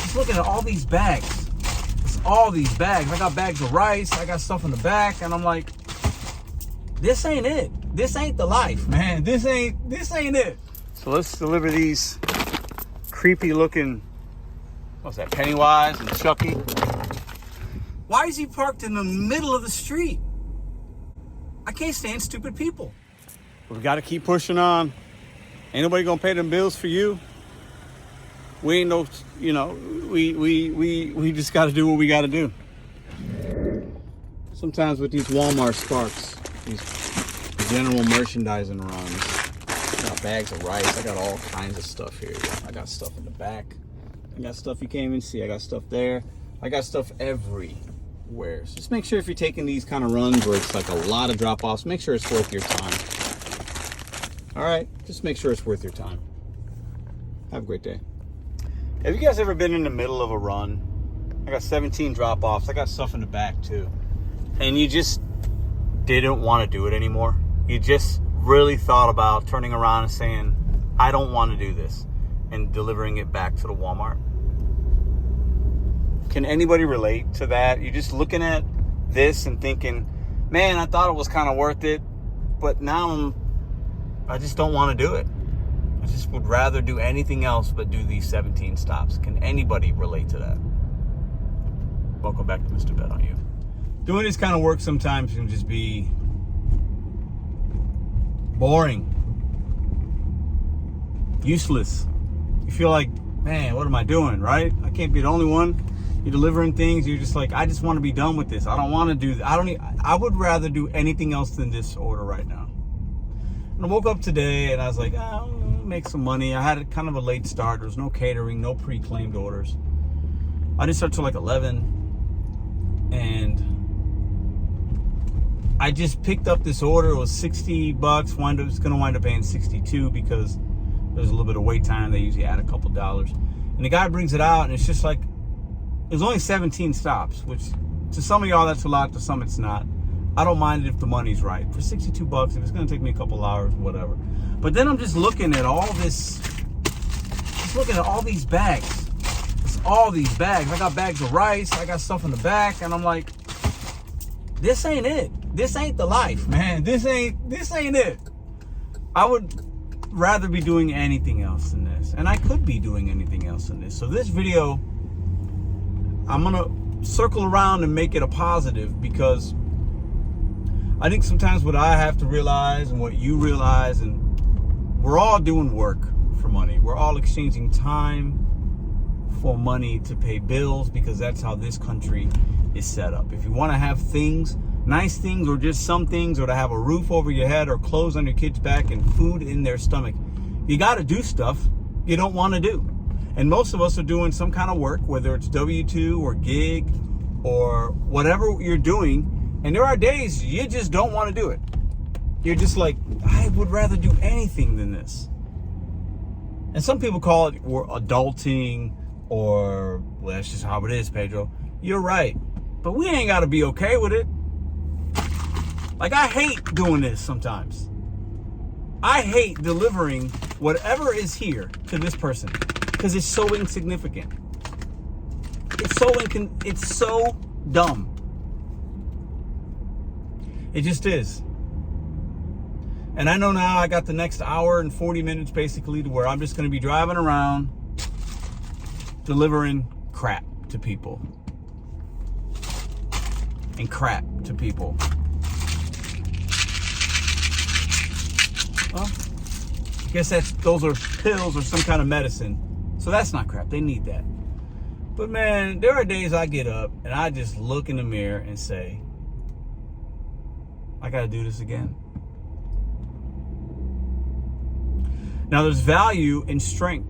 just looking at all these bags. It's all these bags. I got bags of rice. I got stuff in the back. And I'm like, this ain't it. This ain't the life, man. This ain't it. So let's deliver these creepy looking, what's that, Pennywise and Chucky. Why is he parked in the middle of the street? I can't stand stupid people. We got to keep pushing on. Ain't nobody gonna pay them bills for you. We ain't no, you know, we just got to do what we got to do. Sometimes with these Walmart sparks, these general merchandising runs, I got bags of rice. I got all kinds of stuff here. I got stuff in the back. I got stuff you can't even see. I got stuff there. I got stuff everywhere. So just make sure if you're taking these kind of runs where it's like a lot of drop-offs, make sure it's worth your time. All right, just make sure it's worth your time. Have a great day. Have you guys ever been in the middle of a run? I got 17 drop-offs. I got stuff in the back too. And you just didn't want to do it anymore. You just really thought about turning around and saying, I don't want to do this, and delivering it back to the Walmart. Can anybody relate to that? You're just looking at this and thinking, man, I thought it was kind of worth it, but now I just don't want to do it. I just would rather do anything else but do these 17 stops. Can anybody relate to that? Welcome back to Mr.BetonYou. Doing this kind of work sometimes can just be boring, useless. You feel like, man, what am I doing, right? I can't be the only one. You're delivering things. You're just like, I just want to be done with this. I don't want to do that. I would rather do anything else than this order right now. And I woke up today and I was like, I'll make some money. I had kind of a late start. There was no catering, no pre-claimed orders. I didn't start till like 11. And I just picked up this order. It was $60. It's going to wind up paying $62 because there's a little bit of wait time. They usually add a couple dollars. And the guy brings it out and it's just like, it was only 17 stops, which to some of y'all that's a lot, to some it's not. I don't mind it if the money's right. For $62, if it's gonna take me a couple hours, whatever. But then I'm just looking at all this, just looking at all these bags. It's all these bags. I got bags of rice, I got stuff in the back, and I'm like, this ain't it. This ain't the life, man. This ain't it. I would rather be doing anything else than this. And I could be doing anything else than this. So this video, I'm gonna circle around and make it a positive, because I think sometimes what I have to realize and what you realize, and we're all doing work for money. We're all exchanging time for money to pay bills, because that's how this country is set up. If you want to have things, nice things, or just some things, or to have a roof over your head, or clothes on your kids' back, and food in their stomach, you got to do stuff you don't want to do. And most of us are doing some kind of work, whether it's W-2 or gig or whatever you're doing. And there are days you just don't want to do it. You're just like, I would rather do anything than this. And some people call it adulting, or, well, that's just how it is, Pedro. You're right. But we ain't got to be okay with it. Like, I hate doing this sometimes. I hate delivering whatever is here to this person, because it's so insignificant. It's so dumb. It just is. And I know now I got the next hour and 40 minutes basically to where I'm just going to be driving around delivering crap to people. And crap to people. Well, I guess those are pills or some kind of medicine. So that's not crap. They need that. But man, there are days I get up and I just look in the mirror and say, I got to do this again. Now, there's value in strength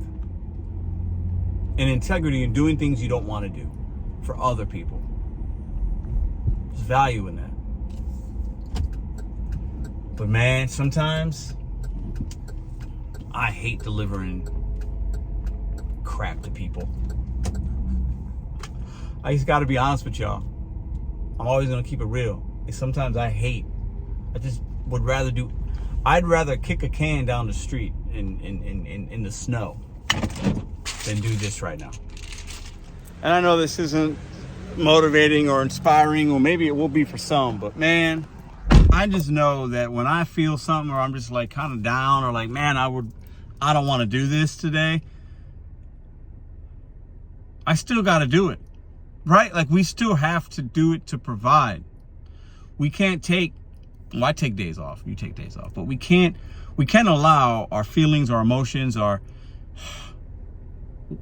and integrity in doing things you don't want to do for other people. There's value in that. But man, sometimes I hate delivering crap to people. I just got to be honest with y'all. I'm always going to keep it real. And sometimes I just would rather I'd rather kick a can down the street in the snow than do this right now. And I know this isn't motivating or inspiring, or maybe it will be for some, but man, I just know that when I feel something, or I'm just like kind of down, or like, man, I don't want to do this today, I still got to do it, right? Like, we still have to do it to provide. We can't take, well, I take days off, you take days off, but we can't allow our feelings, our emotions, our,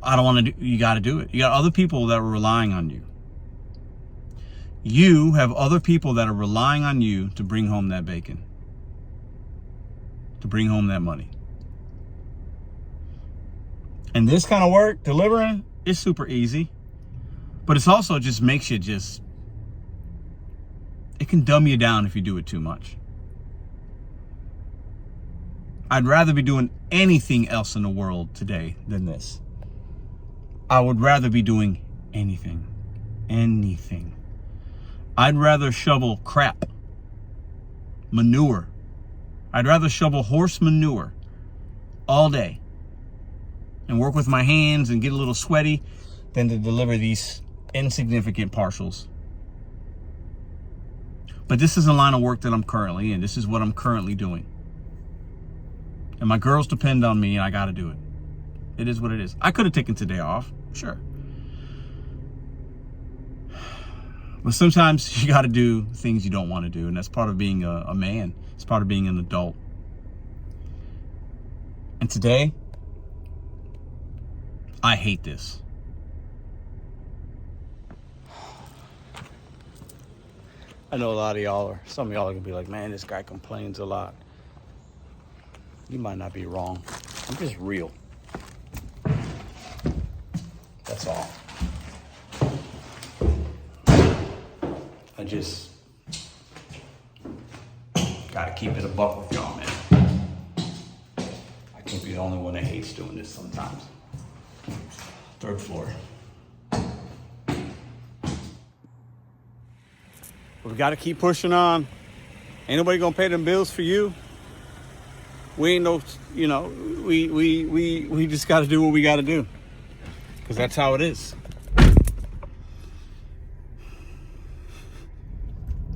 I don't want to do, you got to do it. You got other people that are relying on you. You have other people that are relying on you to bring home that bacon, to bring home that money. And this kind of work, delivering, is super easy, but it's also just makes you just, it can dumb you down if you do it too much. I'd rather be doing anything else in the world today than this. I would rather be doing anything. I'd rather shovel crap, manure. I'd rather shovel horse manure all day and work with my hands and get a little sweaty than to deliver these insignificant parcels. But this is a line of work that I'm currently in. This is what I'm currently doing. And my girls depend on me, and I got to do it. It is what it is. I could have taken today off, sure. But sometimes you got to do things you don't want to do, and that's part of being a man. It's part of being an adult. And today, I hate this. I know a lot of some of y'all are going to be like, man, this guy complains a lot. You might not be wrong. I'm just real. That's all. I just gotta keep it a buck with y'all, man. I can't be the only one that hates doing this sometimes. 3rd floor. We gotta keep pushing on. Ain't nobody gonna pay them bills for you. We ain't no, you know, we just gotta do what we gotta do. Because that's how it is.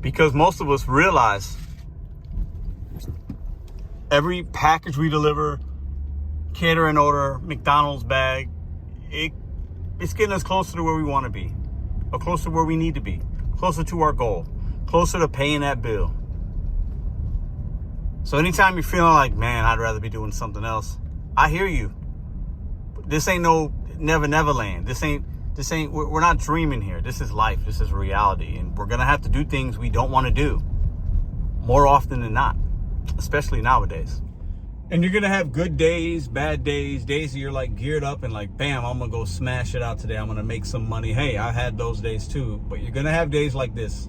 Because most of us realize every package we deliver, catering order, McDonald's bag, it's getting us closer to where we want to be, or closer to where we need to be, closer to our goal, closer to paying that bill. So anytime you're feeling like, man, I'd rather be doing something else, I hear you. This ain't no Never Land. This ain't, we're not dreaming here. This is life. This is reality. And we're going to have to do things we don't want to do more often than not, especially nowadays. And you're going to have good days, bad days, days that you're like geared up and like, bam, I'm going to go smash it out today. I'm going to make some money. Hey, I had those days too. But you're going to have days like this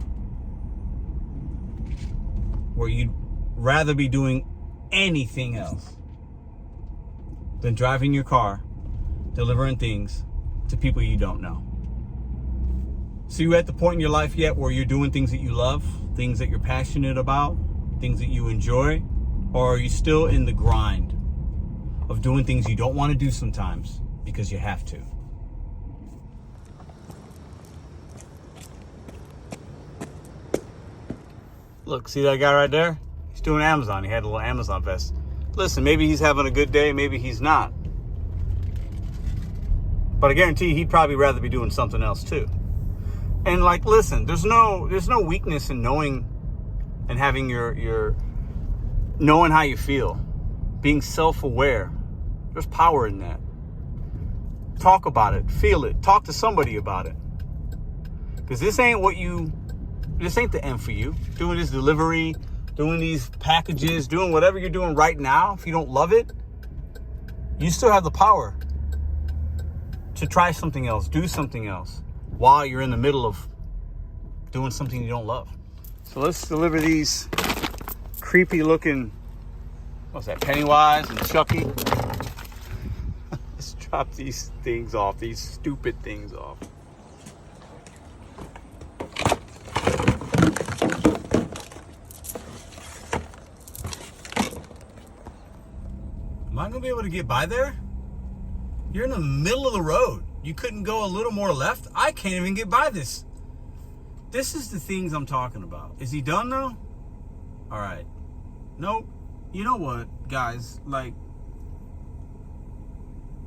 where you'd rather be doing anything else than driving your car, delivering things to people you don't know. So you at the point in your life yet where you're doing things that you love, things that you're passionate about, things that you enjoy? Or are you still in the grind of doing things you don't want to do sometimes because you have to? Look, see that guy right there? He's doing Amazon. He had a little Amazon vest. Listen, maybe he's having a good day, maybe he's not. But I guarantee he'd probably rather be doing something else too. And like, listen, there's no weakness in knowing and having your knowing how you feel, being self-aware. There's power in that. Talk about it, feel it, talk to somebody about it. Because this ain't the end for you. Doing this delivery, doing these packages, doing whatever you're doing right now, if you don't love it, you still have the power to try something else, do something else, while you're in the middle of doing something you don't love. So let's deliver these creepy looking, what's that, Pennywise and Chucky. Let's drop these things off, these stupid things off. Am I gonna be able to get by there? You're in the middle of the road. You couldn't go a little more left? I can't even get by this. This is the things I'm talking about. Is he done now? All right. Nope. You know what, guys? Like,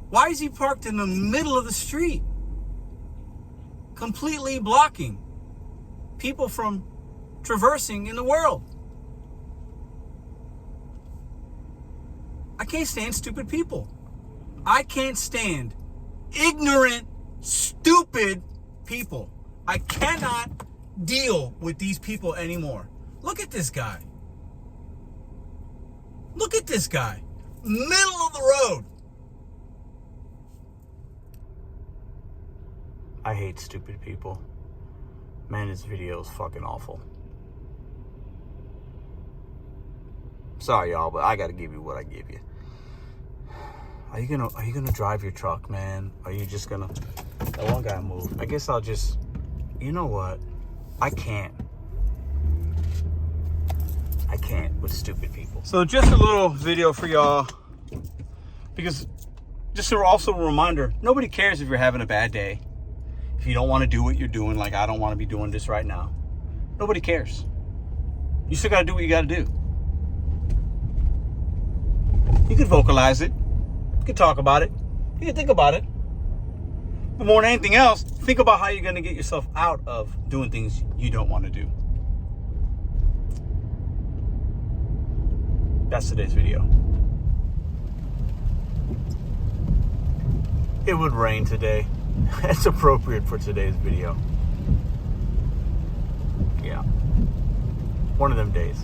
why is he parked in the middle of the street? Completely blocking people from traversing in the world. I can't stand stupid people. I can't stand ignorant, stupid people. I cannot deal with these people anymore. Look at this guy. Look at this guy. Middle of the road. I hate stupid people. Man, this video is fucking awful. Sorry, y'all, but I gotta give you what I give you. Are you gonna drive your truck, man? Are you just gonna... That one guy moved. I guess I'll just... You know what? I can't with stupid people. So just a little video for y'all, because just also a reminder, nobody cares if you're having a bad day. If you don't want to do what you're doing, like I don't want to be doing this right now. Nobody cares. You still got to do what you got to do. You could vocalize it. You could talk about it. You could think about it. But more than anything else, think about how you're going to get yourself out of doing things you don't want to do. That's today's video. It would rain today. It's appropriate for today's video. Yeah. One of them days.